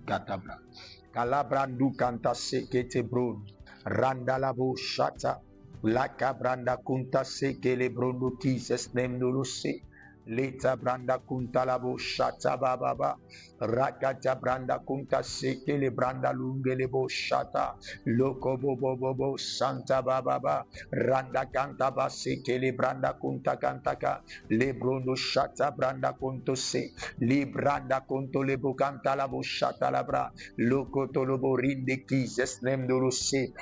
katabra. Kalabrandu kanta sekete bron. Randalabo shata. Laka branda kunta sekele brondo kises nemnuluse. Leta branda kunta labo shata bababa. Rakata branda kunta sekele branda lungelebo shata. Loko bobo bobo santa bababa. Randa kanta ba sekele branda kunta kantaka. Lebrondo shata branda kunto se. Libranda kunto lebo kanta labo shata labra. Loko tolobo rinde kises nemnuluse.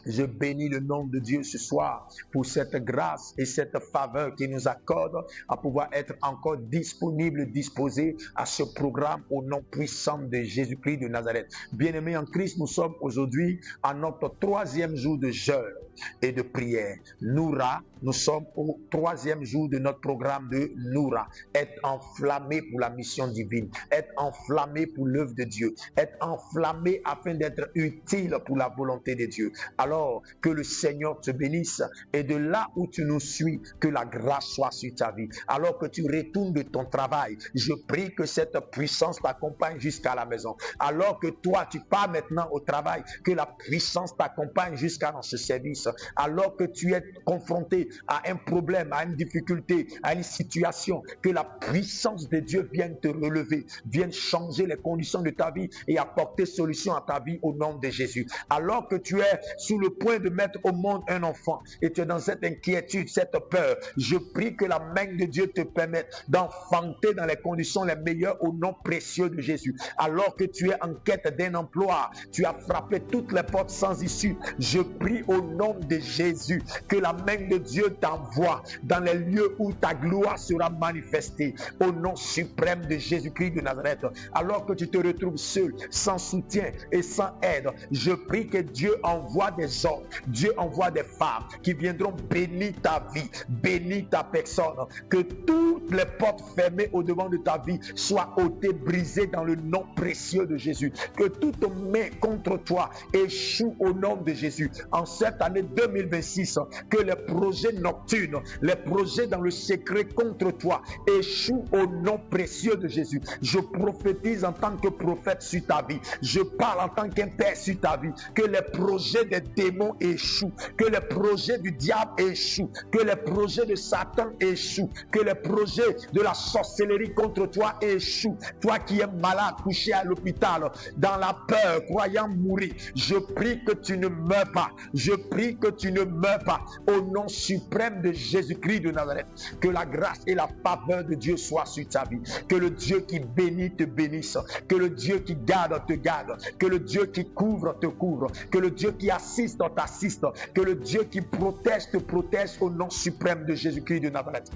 Je bénis le nom de Dieu ce soir pour cette grâce et cette faveur qu'il nous accorde à pouvoir être encore disponible, disposé à ce programme au nom puissant de Jésus-Christ de Nazareth. Bien-aimés en Christ, nous sommes aujourd'hui à notre 3e jour de jeûne et de prière. Noura, nous sommes au 3e jour de notre programme de Noura. Être enflammé pour la mission divine, être enflammé pour l'œuvre de Dieu, être enflammé afin d'être utile pour la volonté de Dieu. Alors que le Seigneur te bénisse et de là où tu nous suis, que la grâce soit sur ta vie. Alors que tu retournes de ton travail, je prie que cette puissance t'accompagne jusqu'à la maison. Alors que toi, tu pars maintenant au travail, que la puissance t'accompagne jusqu'à dans ce service. Alors que tu es confronté à un problème, à une difficulté, à une situation, que la puissance de Dieu vienne te relever, vienne changer les conditions de ta vie et apporter solution à ta vie au nom de Jésus. Alors que tu es sous le point de mettre au monde un enfant et tu es dans cette inquiétude, cette peur, je prie que la main de Dieu te permette d'enfanter dans les conditions les meilleures au nom précieux de Jésus. Alors que tu es en quête d'un emploi, tu as frappé toutes les portes sans issue, je prie au nom de Jésus que la main de Dieu t'envoie dans les lieux où ta gloire sera manifestée au nom suprême de Jésus-Christ de Nazareth. Alors que tu te retrouves seul, sans soutien et sans aide, je prie que Dieu envoie des hommes, Dieu envoie des femmes qui viendront bénir ta vie, bénir ta personne, que toutes les portes fermées au devant de ta vie soient ôtées, brisées dans le nom précieux de Jésus, que toute main contre toi échoue au nom de Jésus. En cette année 2026, que les projets nocturnes, les projets dans le secret contre toi échouent au nom précieux de Jésus. Je prophétise en tant que prophète sur ta vie, je parle en tant qu'un père sur ta vie, que les projets des démons échouent, que les projets du diable échouent, que les projets de Satan échouent, que les projets de la sorcellerie contre toi échouent. Toi qui es malade, couché à l'hôpital, dans la peur, croyant mourir, je prie que tu ne meurs pas, je prie que tu ne meurs pas, au nom suprême de Jésus-Christ de Nazareth. Que la grâce et la faveur de Dieu soient sur ta vie, que le Dieu qui bénit te bénisse, que le Dieu qui garde te garde, que le Dieu qui couvre te couvre, que le Dieu qui assiste t'assiste, que le Dieu qui protège te protège au nom suprême de Jésus-Christ de Nazareth.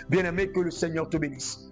Bien-aimé, que le Seigneur te bénisse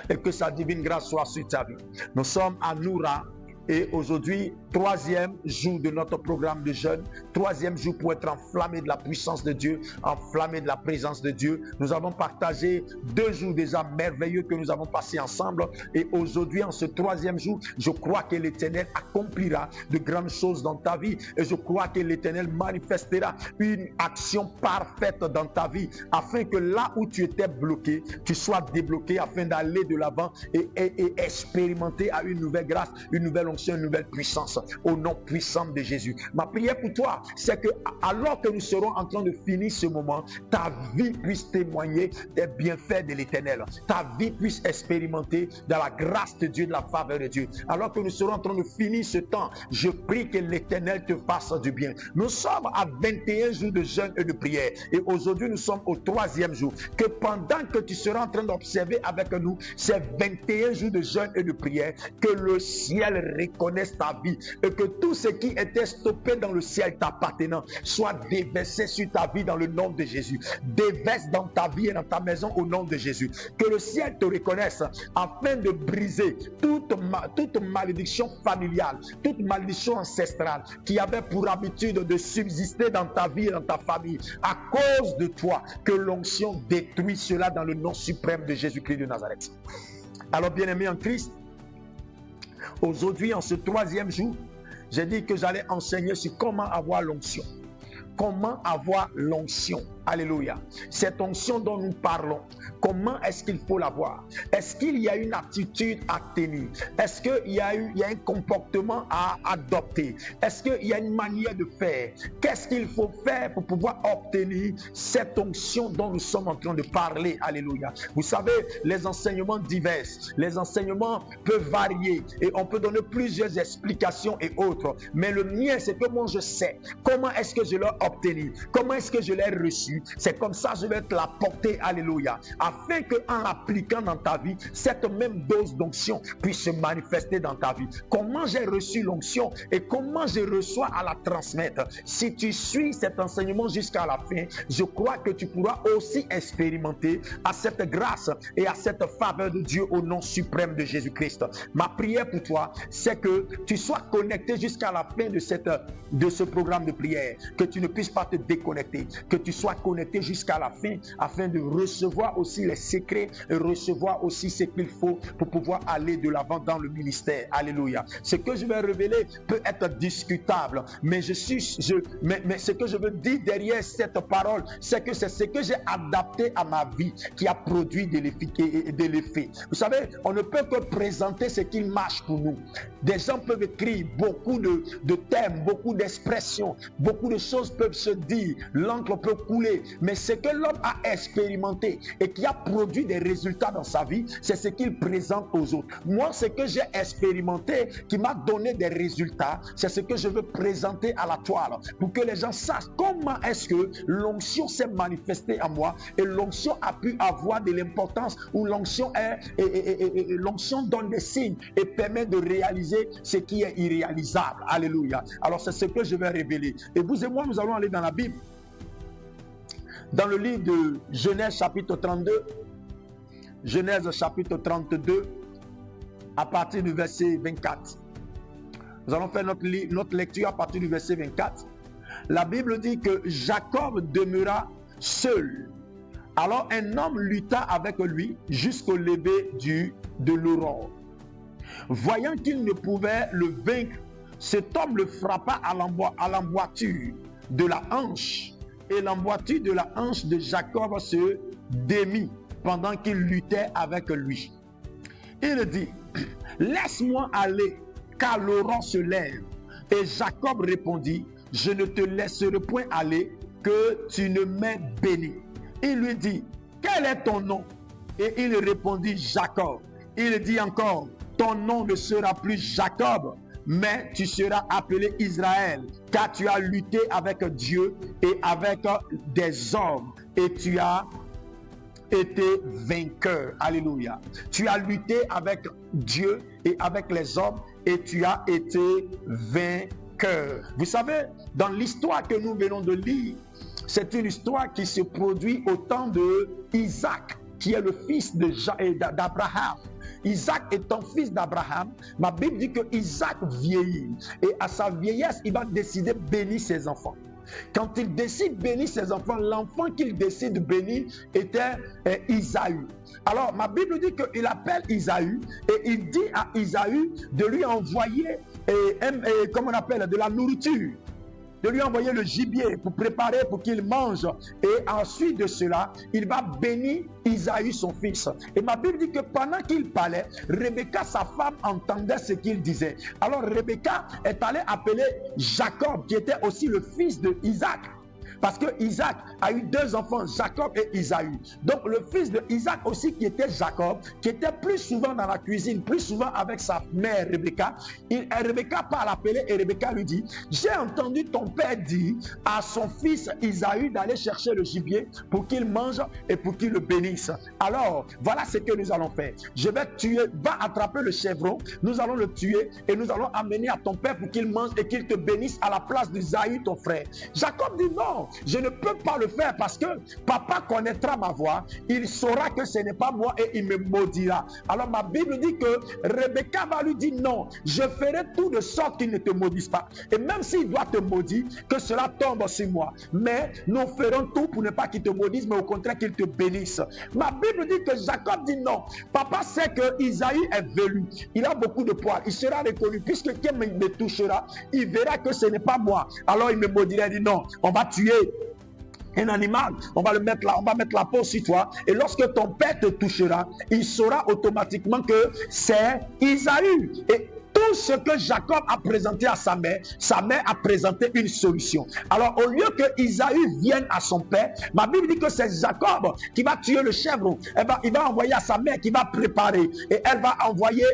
et que sa divine grâce soit sur ta vie. Nous sommes à Noura et aujourd'hui, 3e jour de notre programme de jeûne, 3e jour pour être enflammé de la puissance de Dieu, enflammé de la présence de Dieu. Nous avons partagé 2 jours déjà merveilleux que nous avons passés ensemble et aujourd'hui, en ce 3e jour, je crois que l'Éternel accomplira de grandes choses dans ta vie et je crois que l'Éternel manifestera une action parfaite dans ta vie afin que là où tu étais bloqué, tu sois débloqué afin d'aller de l'avant et expérimenter à une nouvelle grâce, une nouvelle onction, une nouvelle puissance au nom puissant de Jésus. Ma prière pour toi, c'est que alors que nous serons en train de finir ce moment, ta vie puisse témoigner des bienfaits de l'Éternel. Ta vie puisse expérimenter de la grâce de Dieu, de la faveur de Dieu. Alors que nous serons en train de finir ce temps, je prie que l'Éternel te fasse du bien. Nous sommes à 21 jours de jeûne et de prière et aujourd'hui nous sommes au 3e jour. Que pendant que tu seras en train d'observer avec nous ces 21 jours de jeûne et de prière, que le ciel reconnaisse ta vie et que tout ce qui était stoppé dans le ciel t'appartenant soit déversé sur ta vie dans le nom de Jésus. Déverse dans ta vie et dans ta maison au nom de Jésus. Que le ciel te reconnaisse afin de briser toute malédiction familiale, toute malédiction ancestrale qui avait pour habitude de subsister dans ta vie et dans ta famille à cause de toi. Que l'onction détruit cela dans le nom suprême de Jésus-Christ de Nazareth. Alors bien-aimés en Christ, aujourd'hui, en ce 3e jour, j'ai dit que j'allais enseigner sur comment avoir l'onction. Comment avoir l'onction. Alléluia. Cette onction dont nous parlons, comment est-ce qu'il faut l'avoir? Est-ce qu'il y a une attitude à tenir? Est-ce qu'il y a un comportement à adopter? Est-ce qu'il y a une manière de faire? Qu'est-ce qu'il faut faire pour pouvoir obtenir cette onction dont nous sommes en train de parler? Alléluia. Vous savez, les enseignements divers, les enseignements peuvent varier et on peut donner plusieurs explications et autres. Mais le mien, c'est que moi je sais comment est-ce que je l'ai obtenu, comment est-ce que je l'ai reçu. C'est comme ça que je vais te l'apporter, alléluia, afin qu'en l'appliquant dans ta vie, cette même dose d'onction puisse se manifester dans ta vie. Comment j'ai reçu l'onction et comment je reçois à la transmettre. Si tu suis cet enseignement jusqu'à la fin, je crois que tu pourras aussi expérimenter à cette grâce et à cette faveur de Dieu au nom suprême de Jésus-Christ. Ma prière pour toi, c'est que tu sois connecté jusqu'à la fin de ce programme de prière, que tu ne puisses pas te déconnecter, que tu sois connecté jusqu'à la fin afin de recevoir aussi les secrets et recevoir aussi ce qu'il faut pour pouvoir aller de l'avant dans le ministère. Alléluia. Ce que je vais révéler peut être discutable, mais mais ce que je veux dire derrière cette parole, c'est que c'est ce que j'ai adapté à ma vie qui a produit de l'effet. Vous savez, on ne peut que présenter ce qui marche pour nous. Des gens peuvent écrire beaucoup de thèmes, beaucoup d'expressions, beaucoup de choses peuvent se dire, l'encre peut couler, mais ce que l'homme a expérimenté et qui a produit des résultats dans sa vie, c'est ce qu'il présente aux autres. Moi, ce que j'ai expérimenté qui m'a donné des résultats, c'est ce que je veux présenter à la toile pour que les gens sachent comment est-ce que l'onction s'est manifestée à moi et l'onction a pu avoir de l'importance, où l'onction l'onction donne des signes et permet de réaliser ce qui est irréalisable. Alléluia. Alors c'est ce que je vais révéler. Et vous et moi, nous allons aller dans la Bible. Dans le livre de Genèse chapitre 32, Genèse chapitre 32, à partir du verset 24. Nous allons faire notre lecture à partir du verset 24. La Bible dit que Jacob demeura seul. Alors un homme lutta avec lui jusqu'au lever de l'aurore. Voyant qu'il ne pouvait le vaincre, cet homme le frappa à l'emboîture de la hanche. Et l'emboîture de la hanche de Jacob se démit pendant qu'il luttait avec lui. Il dit, laisse-moi aller, car l'aurore se lève. Et Jacob répondit, je ne te laisserai point aller, que tu ne m'aies béni. Il lui dit, quel est ton nom? Et il répondit, Jacob. Il dit encore, ton nom ne sera plus Jacob, mais tu seras appelé Israël, car tu as lutté avec Dieu et avec des hommes, et tu as été vainqueur. Alléluia. Tu as lutté avec Dieu et avec les hommes, et tu as été vainqueur. Vous savez, dans l'histoire que nous venons de lire, c'est une histoire qui se produit au temps de Isaac, qui est le fils d'Abraham. Isaac étant fils d'Abraham, ma Bible dit que Isaac vieillit. Et à sa vieillesse, il va décider de bénir ses enfants. Quand il décide de bénir ses enfants, l'enfant qu'il décide de bénir était Isaü. Alors, ma Bible dit qu'il appelle Isaü et il dit à Isaü de lui envoyer, comment on appelle, de la nourriture. De lui envoyer le gibier pour préparer, pour qu'il mange. Et ensuite de cela, il va bénir Isaü, son fils. Et ma Bible dit que pendant qu'il parlait, Rebecca, sa femme, entendait ce qu'il disait. Alors Rebecca est allée appeler Jacob, qui était aussi le fils de Isaac. Parce que Isaac a eu deux enfants, Jacob et Isaü. Donc le fils de Isaac aussi, qui était Jacob, qui était plus souvent dans la cuisine, plus souvent avec sa mère Rebecca. Rebecca part l'appeler et Rebecca lui dit, j'ai entendu ton père dire à son fils Isaü d'aller chercher le gibier pour qu'il mange et pour qu'il le bénisse. Alors voilà ce que nous allons faire. Je vais tuer, va attraper le chèvreau, nous allons le tuer et nous allons amener à ton père pour qu'il mange et qu'il te bénisse à la place d'Isaü, ton frère. Jacob dit non. Je ne peux pas le faire parce que papa connaîtra ma voix, il saura que ce n'est pas moi et il me maudira. Alors ma Bible dit que Rebecca va lui dire non, je ferai tout de sorte qu'il ne te maudisse pas. Et même s'il doit te maudire, que cela tombe sur moi. Mais nous ferons tout pour ne pas qu'il te maudisse, mais au contraire qu'il te bénisse. Ma Bible dit que Jacob dit non. Papa sait que Isaïe est velu, il a beaucoup de poids, il sera reconnu. Puisque quelqu'un me touchera, il verra que ce n'est pas moi. Alors il me maudira, il dit non, on va tuer un animal, on va mettre la peau sur toi, et lorsque ton père te touchera, il saura automatiquement que c'est Isaü. Et tout ce que Jacob a présenté à sa mère a présenté une solution. Alors, au lieu que Isaü vienne à son père, ma Bible dit que c'est Jacob qui va tuer le chèvre. Il va envoyer à sa mère qui va préparer, et elle va envoyer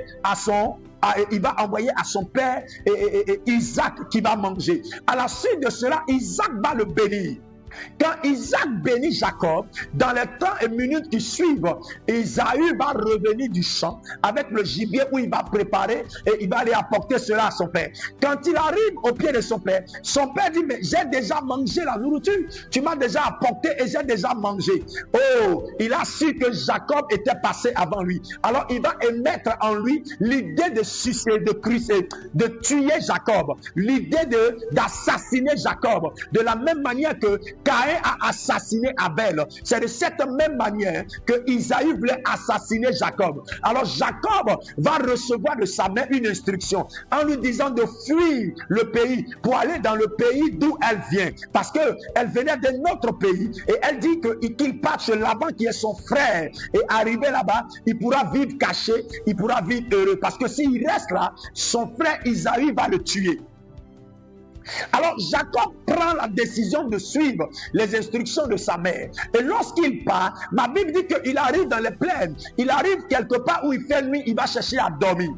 il va envoyer à son père et Isaac qui va manger. À la suite de cela, Isaac va le bénir. Quand Isaac bénit Jacob, dans les temps et minutes qui suivent, Isaü va revenir du champ avec le gibier où il va préparer et il va aller apporter cela à son père. Quand il arrive au pied de son père dit, mais j'ai déjà mangé la nourriture, tu m'as déjà apporté et j'ai déjà mangé. Oh, il a su que Jacob était passé avant lui. Alors il va émettre en lui l'idée de sucer, de tuer Jacob, l'idée d'assassiner Jacob, de la même manière que Caïn a assassiné Abel. C'est de cette même manière que Isaïe voulait assassiner Jacob. Alors Jacob va recevoir de sa mère une instruction en lui disant de fuir le pays pour aller dans le pays d'où elle vient. Parce qu'elle venait d'un autre pays et elle dit qu'il parte chez Laban qui est son frère. Et arrivé là-bas, il pourra vivre caché, il pourra vivre heureux. Parce que s'il reste là, son frère Isaïe va le tuer. Alors Jacob prend la décision de suivre les instructions de sa mère. Et lorsqu'il part, ma Bible dit qu'il arrive dans les plaines. Il arrive quelque part où il fait nuit, il va chercher à dormir.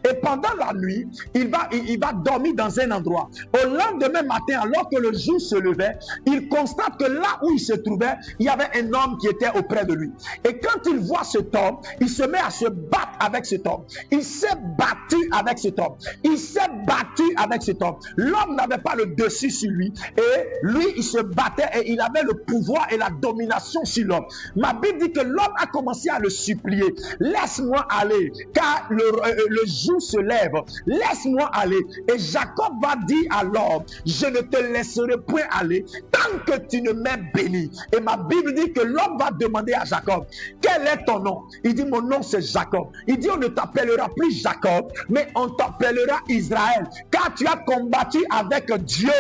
Et pendant la nuit, il va dormir dans un endroit. Au lendemain matin, alors que le jour se levait, il constate que là où il se trouvait, il y avait un homme qui était auprès de lui. Et quand il voit cet homme, il se met à se battre avec cet homme. Il s'est battu avec cet homme. Il s'est battu avec cet homme. L'homme n'avait pas le dessus sur lui et lui il se battait et il avait le pouvoir et la domination sur l'homme. Ma Bible dit que l'homme a commencé à le supplier, laisse-moi aller car le jour se lève, laisse-moi aller. Et Jacob va dire à l'homme, je ne te laisserai point aller tant que tu ne m'as béni. Et ma Bible dit que l'homme va demander à Jacob, quel est ton nom? Il dit, mon nom c'est Jacob. Il dit, on ne t'appellera plus Jacob mais on t'appellera Israël car tu as combattu avec Dieu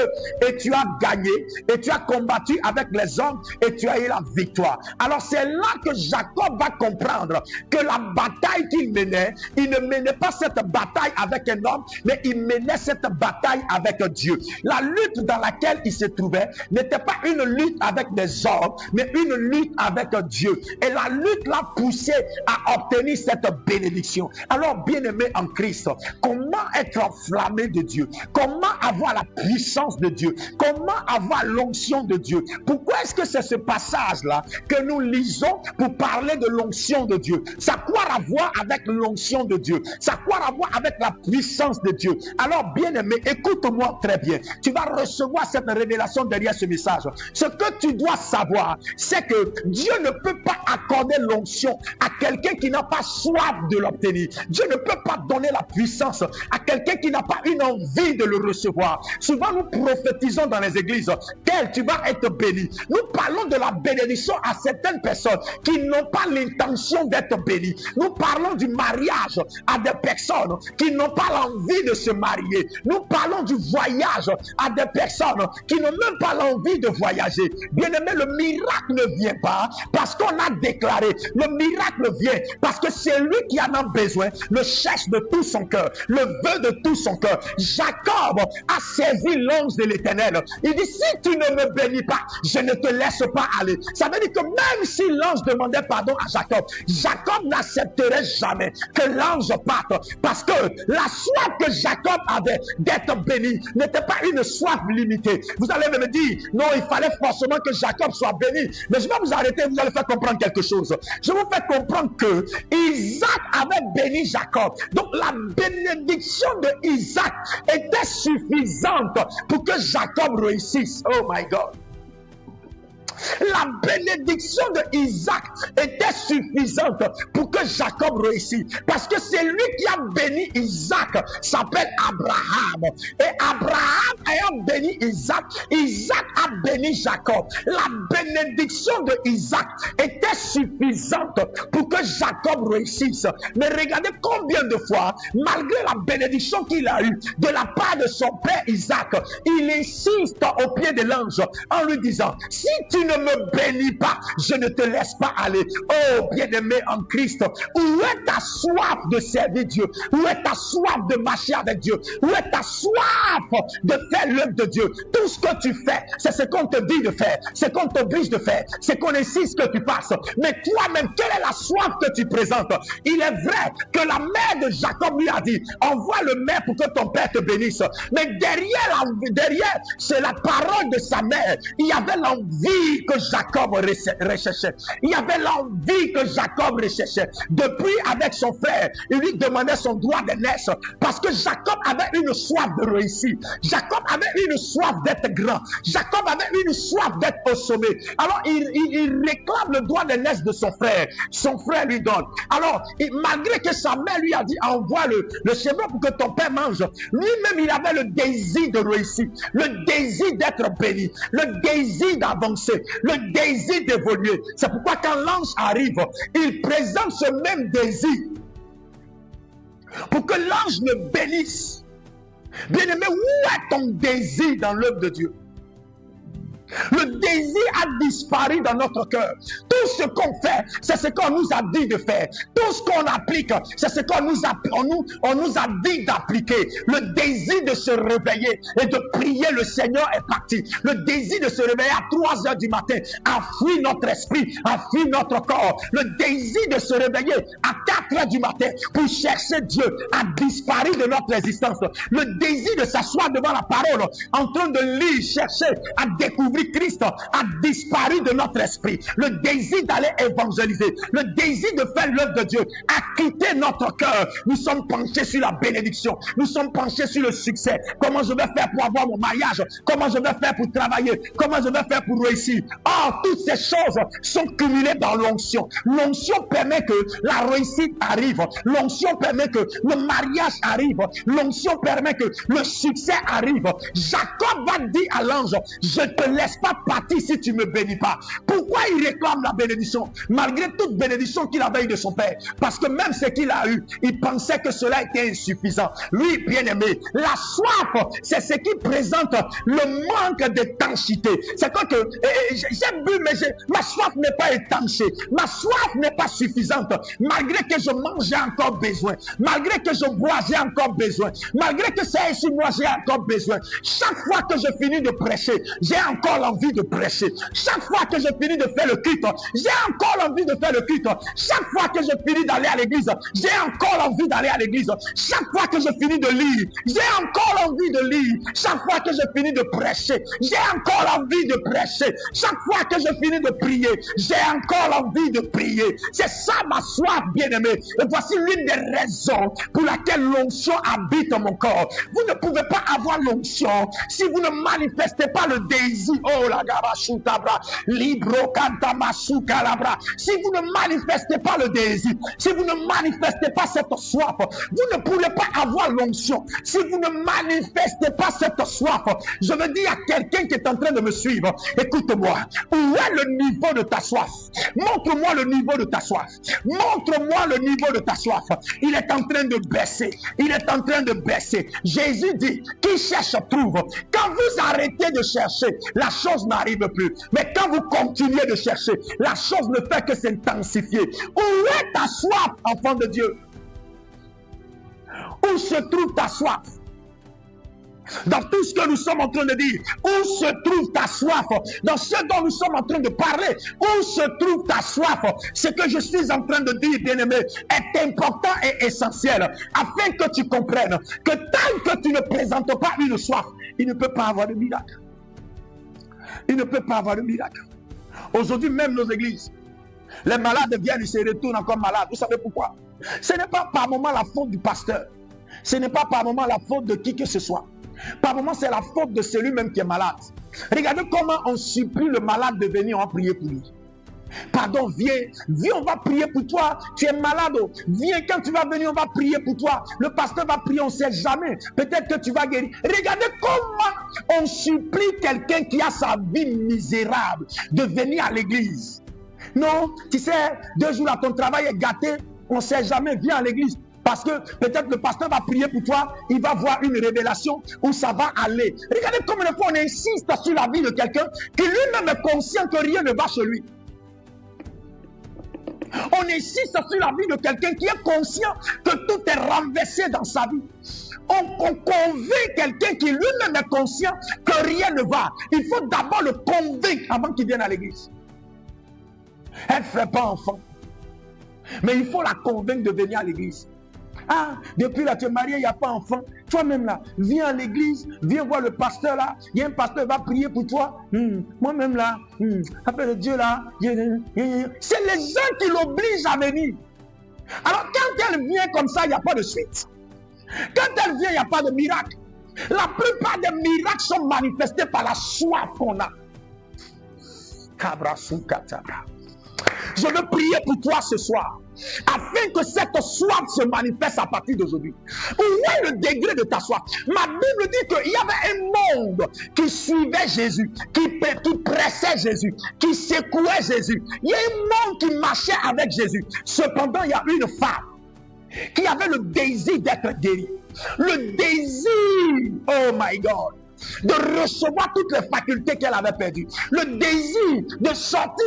et tu as gagné, et tu as combattu avec les hommes et tu as eu la victoire. Alors c'est là que Jacob va comprendre que la bataille qu'il menait, il ne menait pas cette bataille avec un homme, mais il menait cette bataille avec Dieu. La lutte dans laquelle il se trouvait n'était pas une lutte avec des hommes, mais une lutte avec Dieu. Et la lutte l'a poussé à obtenir cette bénédiction. Alors bien-aimé en Christ, comment être enflammé de Dieu? Comment avoir la puissance de Dieu? Comment avoir l'onction de Dieu? Pourquoi est-ce que c'est ce passage-là que nous lisons pour parler de l'onction de Dieu? Ça a quoi à voir avec l'onction de Dieu? Ça a quoi à voir avec la puissance de Dieu? Alors, bien-aimé, écoute-moi très bien. Tu vas recevoir cette révélation derrière ce message. Ce que tu dois savoir, c'est que Dieu ne peut pas accorder l'onction à quelqu'un qui n'a pas soif de l'obtenir. Dieu ne peut pas donner la puissance à quelqu'un qui n'a pas une envie de le recevoir. Souvent, nous prophétisons dans les églises, tel tu vas être béni. Nous parlons de la bénédiction à certaines personnes qui n'ont pas l'intention d'être bénies. Nous parlons du mariage à des personnes qui n'ont pas l'envie de se marier. Nous parlons du voyage à des personnes qui n'ont même pas l'envie de voyager. Bien aimé, le miracle ne vient pas parce qu'on a déclaré. Le miracle vient parce que c'est lui qui en a besoin, le cherche de tout son cœur, le veut de tout son cœur. Jacob a saisi l'ange de l'Éternel. Il dit, si tu ne me bénis pas, je ne te laisse pas aller. Ça veut dire que même si l'ange demandait pardon à Jacob, Jacob n'accepterait jamais que l'ange parte, parce que la soif que Jacob avait d'être béni n'était pas une soif limitée. Vous allez me dire, non, il fallait forcément que Jacob soit béni. Mais je vais vous arrêter, vous allez faire comprendre quelque chose. Je vous fais comprendre que Isaac avait béni Jacob. Donc la bénédiction de Isaac était suffisante pour que Jacob réussisse. Oh my God. La bénédiction de Isaac était suffisante pour que que Jacob réussisse. Parce que c'est lui qui a béni Isaac, s'appelle Abraham. Et Abraham ayant béni Isaac, Isaac a béni Jacob. La bénédiction de Isaac était suffisante pour que Jacob réussisse. Mais regardez combien de fois, malgré la bénédiction qu'il a eue de la part de son père Isaac, il insiste au pied de l'ange en lui disant, si tu ne me bénis pas, je ne te laisse pas aller. Oh bien-aimé en Christ, où est ta soif de servir Dieu? Où est ta soif de marcher avec Dieu? Où est ta soif de faire l'œuvre de Dieu? Tout ce que tu fais, c'est ce qu'on te dit de faire, c'est qu'on t'oblige de faire, c'est qu'on insiste que tu fasses. Mais toi-même, quelle est la soif que tu présentes? Il est vrai que la mère de Jacob lui a dit, envoie le maire pour que ton père te bénisse. Mais derrière, c'est la parole de sa mère. Il y avait l'envie que Jacob recherchait. Il y avait l'envie que Jacob recherchait. Depuis, avec son frère, il lui demandait son droit d'aînesse. Parce que Jacob avait une soif de réussir. Jacob avait une soif d'être grand. Jacob avait une soif d'être au sommet. Alors, il réclame le droit d'aînesse de son frère. Son frère lui donne. Alors, malgré que sa mère lui a dit, envoie le chemin pour que ton père mange, lui-même, il avait le désir de réussir, le désir d'être béni, le désir d'avancer, le désir d'évoluer. C'est pourquoi quand l'ange arrive, il présente ce même désir pour que l'ange le bénisse. Bien-aimé, où est ton désir dans l'œuvre de Dieu? Le désir a disparu dans notre cœur. Tout ce qu'on fait, c'est ce qu'on nous a dit de faire. Tout ce qu'on applique, c'est ce qu'on nous a dit d'appliquer. Le désir de se réveiller et de prier le Seigneur est parti. Le désir de se réveiller à 3 heures du matin a fui notre esprit, a fui notre corps. Le désir de se réveiller à 4 heures du matin pour chercher Dieu a disparu de notre existence. Le désir de s'asseoir devant la parole, en train de lire, chercher, à découvrir Christ a disparu de notre esprit. Le désir d'aller évangéliser, le désir de faire l'œuvre de Dieu a quitté notre cœur. Nous sommes penchés sur la bénédiction, nous sommes penchés sur le succès. Comment je vais faire pour avoir mon mariage? Comment je vais faire pour travailler? Comment je vais faire pour réussir? Or, toutes ces choses sont cumulées dans l'onction. L'onction permet que la réussite arrive. L'onction permet que le mariage arrive. L'onction permet que le succès arrive. Jacob va dire à l'ange, je te laisse pas partir si tu me bénis pas. Pourquoi il réclame la bénédiction malgré toute bénédiction qu'il avait eu de son père? Parce que même ce qu'il a eu, il pensait que cela était insuffisant. Lui, bien-aimé, la soif, c'est ce qui présente le manque d'étanchéité. C'est quoi que j'ai bu, mais ma soif n'est pas étanchée. Ma soif n'est pas suffisante. Malgré que je mange, j'ai encore besoin. Malgré que je bois, j'ai encore besoin. Malgré que c'est ici, moi, j'ai encore besoin. Chaque fois que je finis de prêcher, j'ai encore l'envie de prêcher. Chaque fois que je finis de faire le culte, j'ai encore l'envie de faire le culte. Chaque fois que je finis d'aller à l'église, j'ai encore l'envie d'aller à l'église. Chaque fois que je finis de lire, j'ai encore l'envie de lire. Chaque fois que je finis de prêcher, j'ai encore l'envie de prêcher. Chaque fois que je finis de prier, j'ai encore l'envie de prier. C'est ça ma soif, bien-aimé. Et voici l'une des raisons pour laquelle l'onction habite mon corps. Vous ne pouvez pas avoir l'onction si vous ne manifestez pas le désir. Oh la gabashutabra, libro kantamasuka labra. Si vous ne manifestez pas le désir, si vous ne manifestez pas cette soif, vous ne pourrez pas avoir l'onction. Si vous ne manifestez pas cette soif, je veux dire à quelqu'un qui est en train de me suivre, écoute-moi, où est le niveau de ta soif? Montre-moi le niveau de ta soif. Montre-moi le niveau de ta soif. Il est en train de baisser. Il est en train de baisser. Jésus dit, qui cherche trouve. Quand vous arrêtez de chercher, la chose n'arrive plus. Mais quand vous continuez de chercher, la chose ne fait que s'intensifier. Où est ta soif, enfant de Dieu? Où se trouve ta soif? Dans tout ce que nous sommes en train de dire, où se trouve ta soif? Dans ce dont nous sommes en train de parler, où se trouve ta soif? Ce que je suis en train de dire, bien-aimé, est important et essentiel, afin que tu comprennes que tant que tu ne présentes pas une soif, il ne peut pas avoir de miracle. Il ne peut pas avoir de miracle. Aujourd'hui, même nos églises, les malades viennent et se retournent encore malades. Vous savez pourquoi? Ce n'est pas par moment la faute du pasteur. Ce n'est pas par moment la faute de qui que ce soit. Par moment, c'est la faute de celui même qui est malade. Regardez comment on supplie le malade de venir en prier pour lui. Pardon, viens, on va prier pour toi. Tu es malade. Viens, quand tu vas venir, on va prier pour toi. Le pasteur va prier, on ne sait jamais. Peut-être que tu vas guérir. Regardez comment on supplie quelqu'un qui a sa vie misérable de venir à l'église. Non, tu sais, 2 jours là, ton travail est gâté. On ne sait jamais, viens à l'église. Parce que peut-être le pasteur va prier pour toi, il va voir une révélation où ça va aller. Regardez combien de fois on insiste sur la vie de quelqu'un qui lui-même est conscient que rien ne va chez lui. On insiste sur la vie de quelqu'un qui est conscient que tout est renversé dans sa vie. On convainc quelqu'un qui lui-même est conscient que rien ne va. Il faut d'abord le convaincre avant qu'il vienne à l'église. Elle ne fait pas enfant. Mais il faut la convaincre de venir à l'église. Ah, depuis là, tu es marié, il n'y a pas d'enfant. Toi-même là, viens à l'église, viens voir le pasteur là. Il y a un pasteur qui va prier pour toi. Moi-même là, après Dieu là, c'est les gens qui l'obligent à venir. Alors quand elle vient comme ça, il n'y a pas de suite. Quand elle vient, il n'y a pas de miracle. La plupart des miracles sont manifestés par la soif qu'on a. Je veux prier pour toi ce soir, afin que cette soif se manifeste à partir d'aujourd'hui. Où est le degré de ta soif? Ma Bible dit qu'il y avait un monde qui suivait Jésus, qui pressait Jésus, qui secouait Jésus. Il y a un monde qui marchait avec Jésus. Cependant, il y a une femme qui avait le désir d'être guérie. Le désir, oh my God, de recevoir toutes les facultés qu'elle avait perdues. Le désir de sortir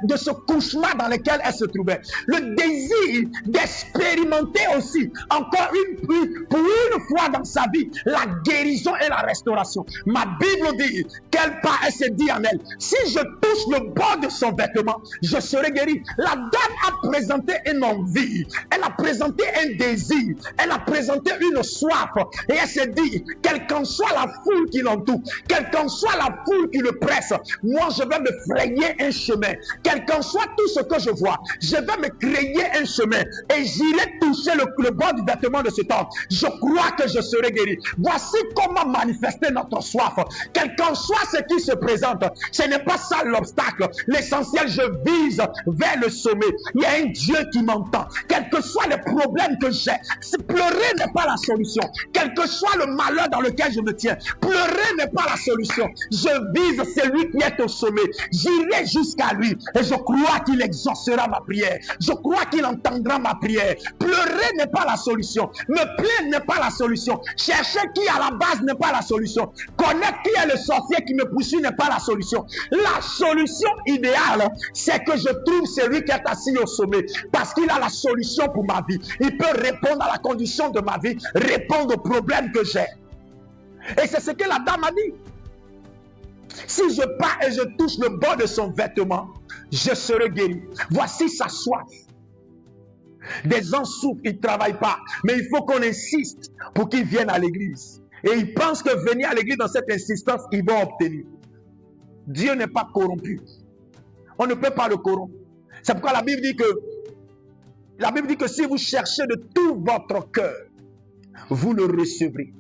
de ce cauchemar dans lequel elle se trouvait. Le désir d'expérimenter aussi, encore pour une fois dans sa vie, la guérison et la restauration. Ma Bible dit qu'elle s'est dit en elle, si je touche le bord de son vêtement, je serai guéri. La dame a présenté une envie, elle a présenté un désir, elle a présenté une soif, et elle s'est dit, quelle qu'en soit la foule qui l'entoure, quelle qu'en soit la foule qui le presse, moi je vais me frayer un chemin. Quel qu'en soit tout ce que je vois, je vais me créer un chemin et j'irai toucher le bord du vêtement de cet homme. Je crois que je serai guéri. Voici comment manifester notre soif. Quel qu'en soit ce qui se présente, ce n'est pas ça l'obstacle. L'essentiel, je vise vers le sommet. Il y a un Dieu qui m'entend. Quels que soient les problèmes que j'ai, pleurer n'est pas la solution. Quel que soit le malheur dans lequel je me tiens, pleurer n'est pas la solution. Je vise celui qui est au sommet. J'irai jusqu'à lui et je crois qu'il exaucera ma prière. Je crois qu'il entendra ma prière. Pleurer n'est pas la solution. Me plaindre n'est pas la solution. Chercher qui à la base n'est pas la solution. Connaître qui est le sorcier qui me poursuit n'est pas la solution. La solution idéale, c'est que je trouve celui qui est assis au sommet parce qu'il a la solution pour ma vie. Il peut répondre à la condition de ma vie, répondre aux problèmes que j'ai. Et c'est ce que la dame a dit. Si je pars et je touche le bord de son vêtement, je serai guéri. Voici sa soif. Des gens souffrent, ils ne travaillent pas. Mais il faut qu'on insiste pour qu'ils viennent à l'église. Et ils pensent que venir à l'église dans cette insistance, ils vont obtenir. Dieu n'est pas corrompu. On ne peut pas le corrompre. C'est pourquoi la Bible dit que si vous cherchez de tout votre cœur, vous le recevrez.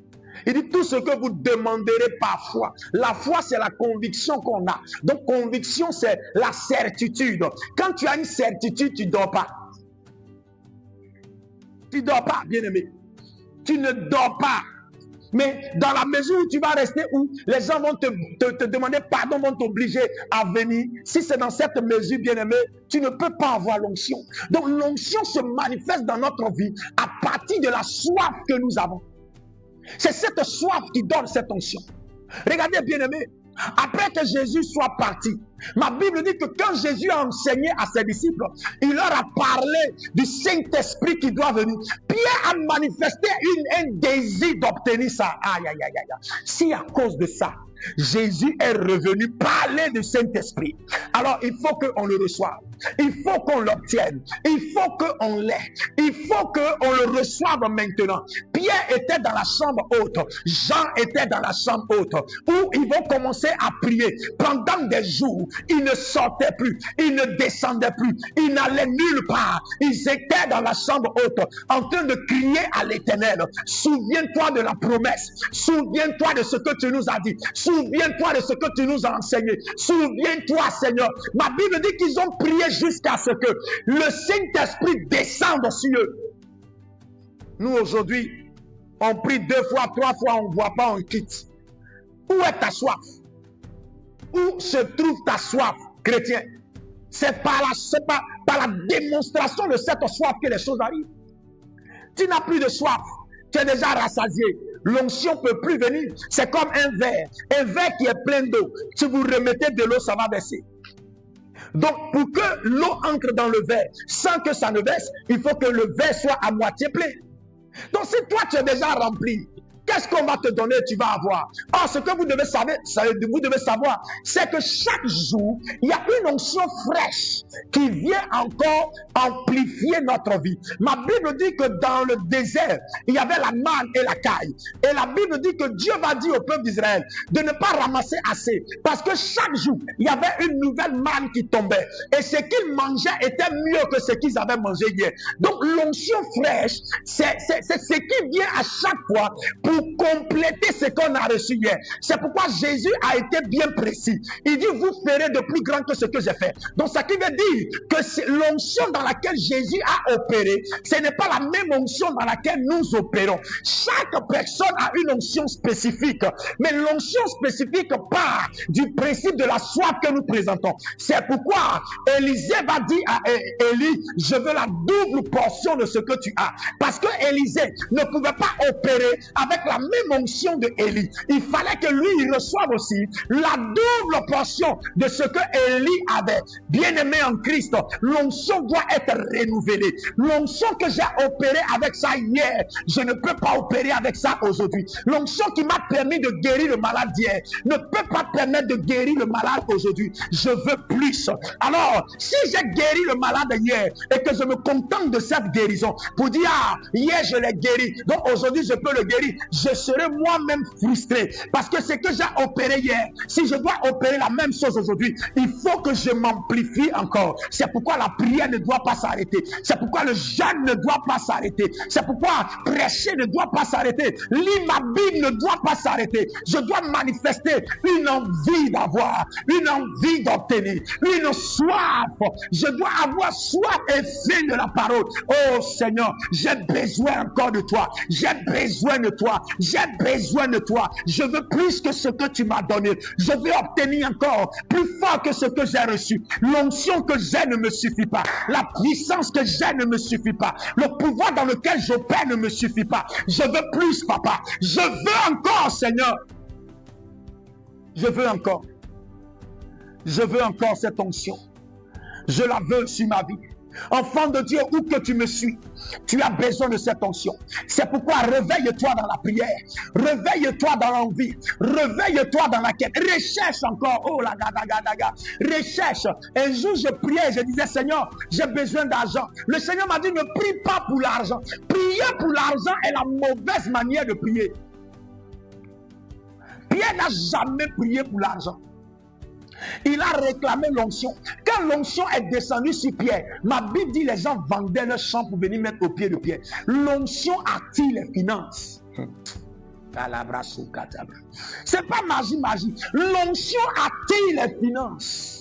Il dit tout ce que vous demanderez par foi. La foi, c'est la conviction qu'on a. Donc, conviction, c'est la certitude. Quand tu as une certitude, tu ne dors pas. Tu ne dors pas, bien-aimé. Tu ne dors pas. Mais dans la mesure où tu vas rester, où les gens vont te demander pardon, vont t'obliger à venir, si c'est dans cette mesure, bien-aimé, tu ne peux pas avoir l'onction. Donc, l'onction se manifeste dans notre vie à partir de la soif que nous avons. C'est cette soif qui donne cette onction. Regardez, bien-aimés, après que Jésus soit parti, ma Bible dit que quand Jésus a enseigné à ses disciples, il leur a parlé du Saint-Esprit qui doit venir. Pierre a manifesté un désir d'obtenir ça. Aïe, aïe, aïe, aïe. Si à cause de ça, Jésus est revenu parler du Saint-Esprit, alors il faut qu'on le reçoive. Il faut qu'on l'obtienne. Il faut qu'on l'ait. Il faut qu'on le reçoive maintenant. Pierre était dans la chambre haute. Jean était dans la chambre haute, où ils vont commencer à prier pendant des jours. Ils ne sortaient plus. Ils ne descendaient plus. Ils n'allaient nulle part. Ils étaient dans la chambre haute en train de crier à l'Éternel. Souviens-toi de la promesse. Souviens-toi de ce que tu nous as dit. Souviens-toi de ce que tu nous as enseigné. Souviens-toi, Seigneur. Ma Bible dit qu'ils ont prié jusqu'à ce que le Saint-Esprit descende sur eux. Nous, aujourd'hui, on prie 2 fois, 3 fois, on ne voit pas, on quitte. Où est ta soif? Où se trouve ta soif, chrétien? C'est par la démonstration de cette soif que les choses arrivent. Tu n'as plus de soif. Tu es déjà rassasié. L'onction ne peut plus venir. C'est comme un verre qui est plein d'eau. Si vous remettez de l'eau, ça va baisser. Donc, pour que l'eau entre dans le verre, sans que ça ne baisse, il faut que le verre soit à moitié plein. Donc, si toi, tu es déjà rempli, qu'est-ce qu'on va te donner, tu vas avoir? Or, ce que vous devez savoir, c'est que chaque jour, il y a une onction fraîche qui vient encore amplifier notre vie. Ma Bible dit que dans le désert, il y avait la manne et la caille. Et la Bible dit que Dieu va dire au peuple d'Israël de ne pas ramasser assez. Parce que chaque jour, il y avait une nouvelle manne qui tombait. Et ce qu'ils mangeaient était mieux que ce qu'ils avaient mangé hier. Donc, l'onction fraîche, c'est ce qui vient à chaque fois pour compléter ce qu'on a reçu hier. C'est pourquoi Jésus a été bien précis. Il dit, vous ferez de plus grand que ce que j'ai fait. Donc, ça qui veut dire que l'onction dans laquelle Jésus a opéré, ce n'est pas la même onction dans laquelle nous opérons. Chaque personne a une onction spécifique. Mais l'onction spécifique part du principe de la soif que nous présentons. C'est pourquoi Élisée va dire à Élie, je veux la double portion de ce que tu as. Parce que Élisée ne pouvait pas opérer avec la même onction de Élie. Il fallait que lui, il reçoive aussi la double portion de ce que Élie avait. Bien-aimé en Christ, l'onction doit être renouvelée. L'onction que j'ai opérée avec ça hier, je ne peux pas opérer avec ça aujourd'hui. L'onction qui m'a permis de guérir le malade hier ne peut pas permettre de guérir le malade aujourd'hui. Je veux plus. Alors, si j'ai guéri le malade hier et que je me contente de cette guérison pour dire, ah, hier je l'ai guéri, donc aujourd'hui je peux le guérir, je serai moi-même frustré. Parce que ce que j'ai opéré hier, si je dois opérer la même chose aujourd'hui, il faut que je m'amplifie encore. C'est pourquoi la prière ne doit pas s'arrêter. C'est pourquoi le jeûne ne doit pas s'arrêter. C'est pourquoi prêcher ne doit pas s'arrêter. Lire ma Bible ne doit pas s'arrêter. Je dois manifester une envie d'avoir, une envie d'obtenir, une soif. Je dois avoir soif et faim de la parole. Oh Seigneur, j'ai besoin encore de toi. J'ai besoin de toi. J'ai besoin de toi. Je veux plus que ce que tu m'as donné. Je veux obtenir encore plus fort que ce que j'ai reçu. L'onction que j'ai ne me suffit pas. La puissance que j'ai ne me suffit pas. Le pouvoir dans lequel j'opère ne me suffit pas. Je veux plus, papa. Je veux encore, Seigneur. Je veux encore. Je veux encore cette onction. Je la veux sur ma vie. Enfant de Dieu, où que tu me suis, tu as besoin de cette onction. C'est pourquoi réveille-toi dans la prière, réveille-toi dans l'envie, réveille-toi dans la quête, recherche encore. Oh la gada, recherche. Un jour je priais, je disais, Seigneur, j'ai besoin d'argent. Le Seigneur m'a dit, ne prie pas pour l'argent. Prier pour l'argent est la mauvaise manière de prier. Pierre n'a jamais prié pour l'argent. Il a réclamé l'onction. Quand l'onction est descendue sur Pierre, ma Bible dit les gens vendaient leurs champs pour venir mettre au pied de Pierre. L'onction attire les finances. C'est pas magie. L'onction attire les finances.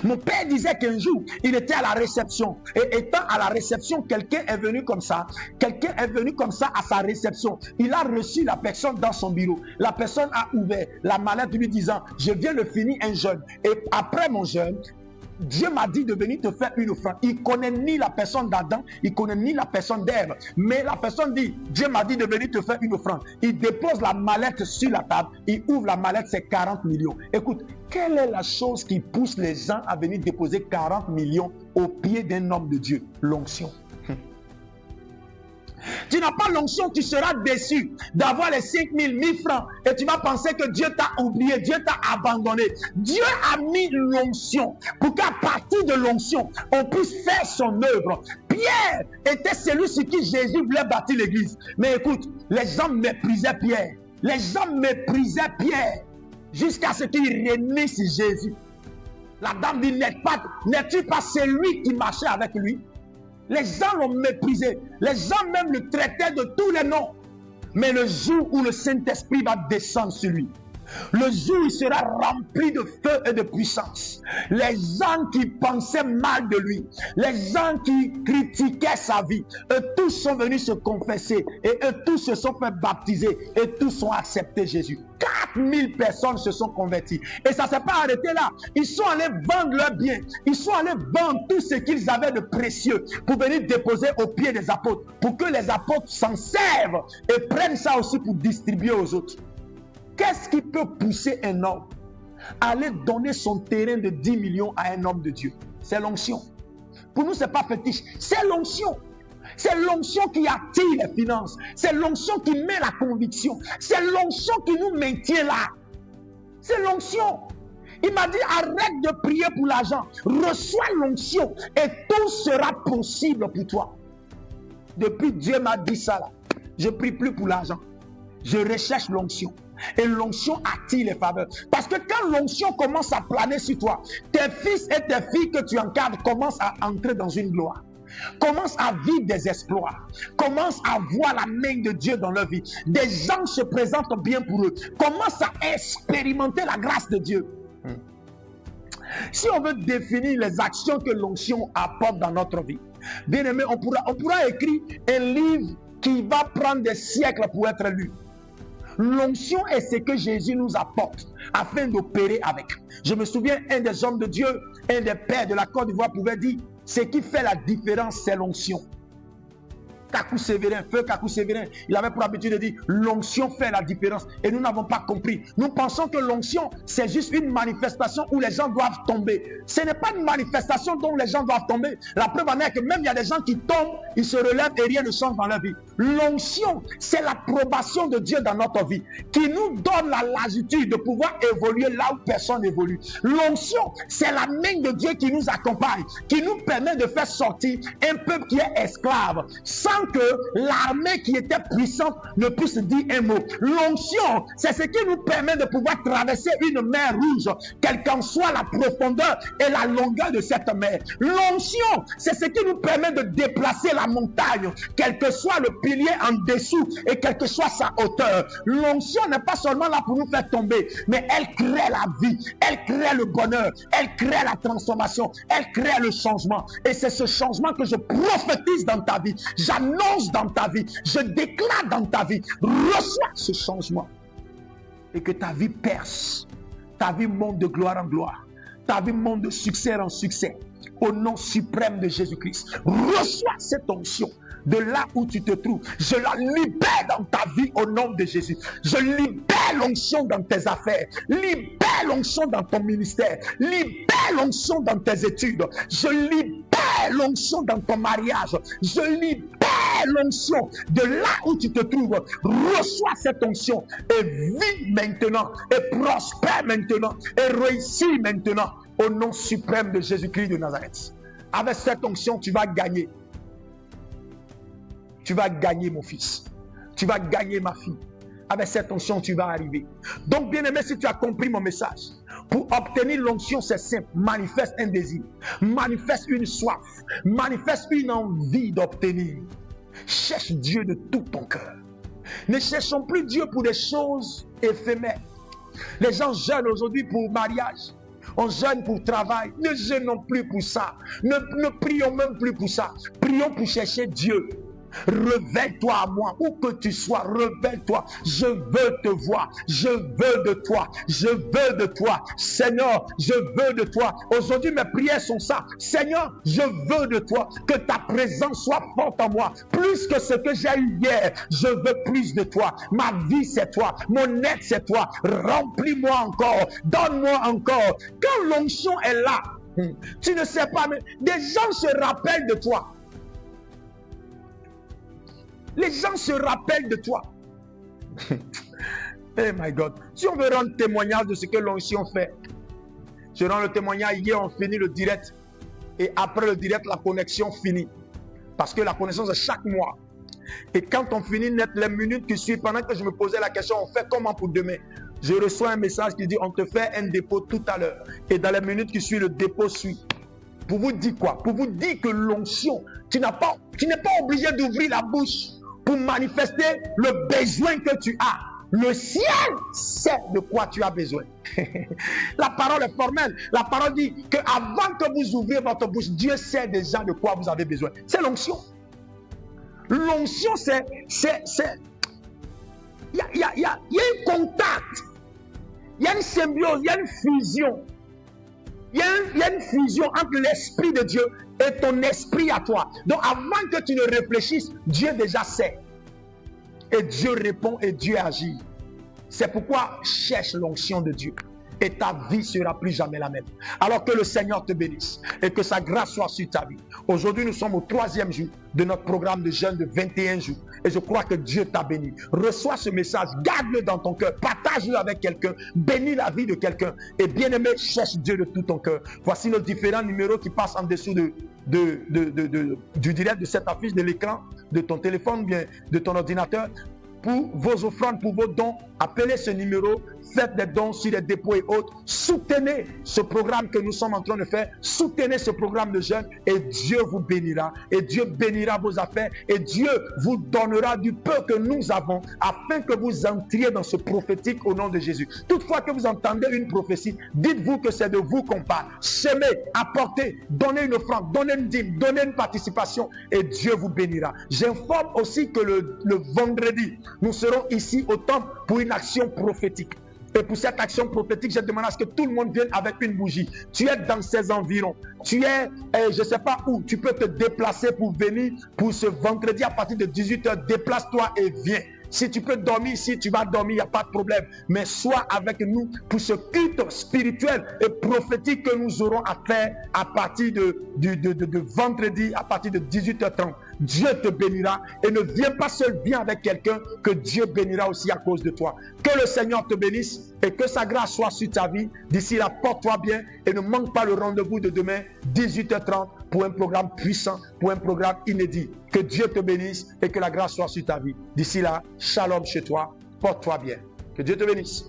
Mon père disait qu'un jour, il était à la réception. Et étant à la réception, quelqu'un est venu comme ça. Quelqu'un est venu comme ça à sa réception. Il a reçu la personne dans son bureau. La personne a ouvert la mallette lui disant, je viens de finir un jeûne. Et après mon jeûne, Dieu m'a dit de venir te faire une offrande. Il ne connaît ni la personne d'Adam, il ne connaît ni la personne d'Ève. Mais la personne dit, Dieu m'a dit de venir te faire une offrande. Il dépose la mallette sur la table, il ouvre la mallette, c'est 40 millions. Écoute, quelle est la chose qui pousse les gens à venir déposer 40 millions au pied d'un homme de Dieu? L'onction. Tu n'as pas l'onction, tu seras déçu d'avoir les 5 000, 1000 francs et tu vas penser que Dieu t'a oublié, Dieu t'a abandonné. Dieu a mis l'onction pour qu'à partir de l'onction, on puisse faire son œuvre. Pierre était celui sur qui Jésus voulait bâtir l'église. Mais écoute, les gens méprisaient Pierre. Les gens méprisaient Pierre jusqu'à ce qu'il renie sur Jésus. La dame dit, n'es-tu pas celui qui marchait avec lui? Les gens l'ont méprisé. Les gens même le traitaient de tous les noms. Mais le jour où le Saint-Esprit va descendre sur lui, le jour où il sera rempli de feu et de puissance, les gens qui pensaient mal de lui, les gens qui critiquaient sa vie, eux tous sont venus se confesser et eux tous se sont fait baptiser et tous ont accepté Jésus. 4000 personnes se sont converties et ça ne s'est pas arrêté là. Ils sont allés vendre leurs biens, ils sont allés vendre tout ce qu'ils avaient de précieux pour venir déposer aux pieds des apôtres, pour que les apôtres s'en servent et prennent ça aussi pour distribuer aux autres. Qu'est-ce qui peut pousser un homme à aller donner son terrain de 10 millions à un homme de Dieu? C'est l'onction. Pour nous, ce n'est pas fétiche. C'est l'onction. C'est l'onction qui attire les finances. C'est l'onction qui met la conviction. C'est l'onction qui nous maintient là. C'est l'onction. Il m'a dit, arrête de prier pour l'argent. Reçois l'onction et tout sera possible pour toi. Depuis Dieu m'a dit ça là. Je ne prie plus pour l'argent. Je recherche l'onction. Et l'onction attire les faveurs. Parce que quand l'onction commence à planer sur toi, tes fils et tes filles que tu encadres commencent à entrer dans une gloire. Commencent à vivre des exploits. Commencent à voir la main de Dieu dans leur vie. Des gens se présentent bien pour eux. Commencent à expérimenter la grâce de Dieu. Si on veut définir les actions que l'onction apporte dans notre vie, bien aimé, on pourra écrire un livre qui va prendre des siècles pour être lu. L'onction est ce que Jésus nous apporte afin d'opérer avec. Je me souviens, un des hommes de Dieu, un des pères de la Côte d'Ivoire pouvait dire, ce qui fait la différence, c'est l'onction. Kakou Sévérin, feu Kakou Sévérin, il avait pour habitude de dire, l'onction fait la différence. Et nous n'avons pas compris. Nous pensons que l'onction, c'est juste une manifestation où les gens doivent tomber. Ce n'est pas une manifestation dont les gens doivent tomber. La preuve en est que même il y a des gens qui tombent, ils se relèvent et rien ne change dans leur vie. L'onction, c'est l'approbation de Dieu dans notre vie, qui nous donne la latitude de pouvoir évoluer là où personne n'évolue. L'onction, c'est la main de Dieu qui nous accompagne, qui nous permet de faire sortir un peuple qui est esclave, sans que l'armée qui était puissante ne puisse dire un mot. L'onction, c'est ce qui nous permet de pouvoir traverser une mer rouge, quelle qu'en soit la profondeur et la longueur de cette mer. L'onction, c'est ce qui nous permet de déplacer la montagne, quel que soit le pilier en dessous et quelle que soit sa hauteur. L'onction n'est pas seulement là pour nous faire tomber, mais elle crée la vie, elle crée le bonheur, elle crée la transformation, elle crée le changement. Et c'est ce changement que je prophétise dans ta vie. J'annonce dans ta vie, je déclare dans ta vie, reçois ce changement et que ta vie perce, ta vie monte de gloire en gloire, ta vie monte de succès en succès, au nom suprême de Jésus-Christ. Reçois cette onction de là où tu te trouves. Je la libère dans ta vie au nom de Jésus. Je libère l'onction dans tes affaires, libère l'onction dans ton ministère, libère l'onction dans tes études, je libère l'onction dans ton mariage, je libère l'onction de là où tu te trouves. Reçois cette onction et vis maintenant et prospère maintenant et réussis maintenant au nom suprême de Jésus-Christ de Nazareth. Avec cette onction, tu vas gagner. Tu vas gagner, mon fils. Tu vas gagner, ma fille. Avec cette onction, tu vas arriver. Donc, bien aimé, si tu as compris mon message, pour obtenir l'onction, c'est simple. Manifeste un désir, manifeste une soif, manifeste une envie d'obtenir. Cherche Dieu de tout ton cœur. Ne cherchons plus Dieu pour des choses éphémères. Les gens jeûnent aujourd'hui pour mariage. On jeûne pour travail. Ne jeûnons plus pour ça. Ne prions même plus pour ça. Prions pour chercher Dieu. Révèle-toi à moi, où que tu sois, révèle-toi. Je veux te voir, je veux de toi, je veux de toi. Seigneur, je veux de toi. Aujourd'hui, mes prières sont ça. Seigneur, je veux de toi, que ta présence soit forte en moi, plus que ce que j'ai eu hier. Je veux plus de toi. Ma vie, c'est toi. Mon aide, c'est toi. Remplis-moi encore, donne-moi encore. Quand l'onction est là, tu ne sais pas, mais des gens se rappellent de toi. Les gens se rappellent de toi. Oh my God. Si on veut rendre témoignage de ce que l'onction fait, je rends le témoignage. Hier, on finit le direct. Et après le direct, la connexion finit. Parce que la connexion, c'est chaque mois. Et quand on finit net, les minutes qui suivent, pendant que je me posais la question, on fait comment pour demain? Je reçois un message qui dit on te fait un dépôt tout à l'heure. Et dans les minutes qui suivent, le dépôt suit. Pour vous dire quoi? Pour vous dire que l'onction, tu n'es pas obligé d'ouvrir la bouche pour manifester le besoin que tu as. Le ciel sait de quoi tu as besoin. La parole est formelle. La parole dit qu'avant que vous ouvriez votre bouche, Dieu sait déjà de quoi vous avez besoin. C'est l'onction. L'onction, c'est... Il y a un contact. Il y a une symbiose, il y a une fusion. Il y a une fusion entre l'Esprit de Dieu et ton esprit à toi. Donc avant que tu ne réfléchisses, Dieu déjà sait. Et Dieu répond et Dieu agit. C'est pourquoi cherche l'onction de Dieu. Et ta vie sera plus jamais la même. Alors que le Seigneur te bénisse et que sa grâce soit sur ta vie. Aujourd'hui, nous sommes au 3e jour de notre programme de jeûne de 21 jours. Et je crois que Dieu t'a béni. Reçois ce message, garde-le dans ton cœur, partage-le avec quelqu'un, bénis la vie de quelqu'un. Et bien aimé, cherche Dieu de tout ton cœur. Voici nos différents numéros qui passent en dessous du direct de cette affiche de l'écran, de ton téléphone, bien de ton ordinateur. Pour vos offrandes, pour vos dons, appelez ce numéro, faites des dons sur les dépôts et autres, soutenez ce programme que nous sommes en train de faire, soutenez ce programme de jeûne et Dieu vous bénira, et Dieu bénira vos affaires, et Dieu vous donnera du peu que nous avons, afin que vous entriez dans ce prophétique au nom de Jésus. Toutefois que vous entendez une prophétie, dites-vous que c'est de vous qu'on parle. Semez, apportez, donnez une offrande, donnez une dîme, donnez une participation, et Dieu vous bénira. J'informe aussi que le vendredi, nous serons ici au temple pour une action prophétique. Et pour cette action prophétique, je demande à ce que tout le monde vienne avec une bougie. Tu es dans ces environs. Tu es, je ne sais pas où. Tu peux te déplacer pour venir pour ce vendredi à partir de 18h. Déplace-toi et viens. Si tu peux dormir ici, tu vas dormir, il n'y a pas de problème. Mais sois avec nous pour ce culte spirituel et prophétique que nous aurons à faire à partir de vendredi, à partir de 18h30. Dieu te bénira et ne viens pas seul, viens avec quelqu'un que Dieu bénira aussi à cause de toi. Que le Seigneur te bénisse et que sa grâce soit sur ta vie. D'ici là, porte-toi bien et ne manque pas le rendez-vous de demain, 18h30, pour un programme puissant, pour un programme inédit. Que Dieu te bénisse et que la grâce soit sur ta vie. D'ici là, shalom chez toi, porte-toi bien. Que Dieu te bénisse.